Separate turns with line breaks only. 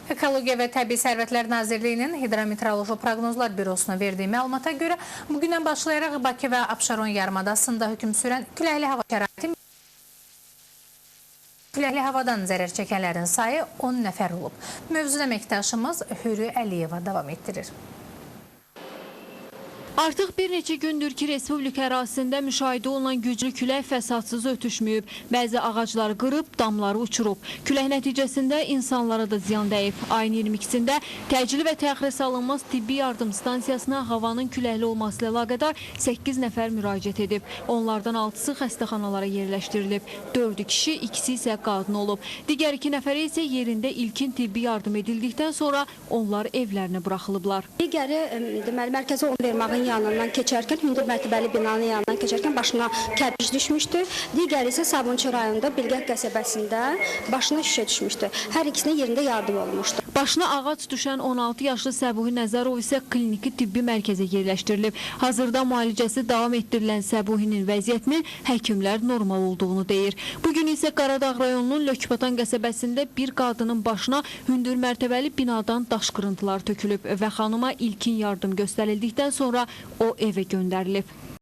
Ekologiya və Təbii Sərvətlər Nazirliyinin Hidrometeoroloji Proqnozlar Bürosuna verdiyi məlumata görə bugündən başlayaraq Bakı və Abşeron yarımadasında hökm sürən küləkli hava şəraiti küləkli havadan zərər çəkənlərin sayı 10 nəfər olub. Mövzuda əməkdaşımız Hürü Əliyeva davam etdirir.
Artıq bir neçə gündür ki, Respublika ərazisində müşahidə olunan güclü külək fəsadsız ötüşməyib. Bəzi ağaclar qırıb, damları uçurub. Külək nəticəsində insanlara da ziyan dəyib. Ayın 22-sində təcili və təxirə salınmaz tibbi yardım stansiyasına havanın küləkli olması ilə əlaqədar 8 nəfər müraciət edib. Onlardan 6-sı xəstəxanalara yerləşdirilib. 4 kişi, ikisi isə qadın olub. Digər 2 nəfərə isə yerində ilkin tibbi yardım edildikdən sonra onlar evlərinə buraxılıblar.
Digəri deməli mərkəzi onvermağın yanından keçərkən, hündür mərtəbəli binanın yanından keçərkən başına kərpic düşmüşdü. Digəri isə Sabunçu rayonunda Bilgək qəsəbəsində başına şüşə düşmüşdü. Hər ikisinə yerində yardım olmuşdu.
Başına ağac düşən 16 yaşlı Səbuhi Nəzərov isə kliniki tibbi mərkəzə yerləşdirilib. Hazırda müalicəsi davam etdirilən Səbuhinin vəziyyətinin həkimlər normal olduğunu deyir. Bugün isə Qaradağ rayonunun Lökbatan qəsəbəsində bir qadının başına hündür mərtəbəli binadan daş qırıntılar tökülüb və xanıma ilkin yardım göstərildikdən sonra o evə göndərilib.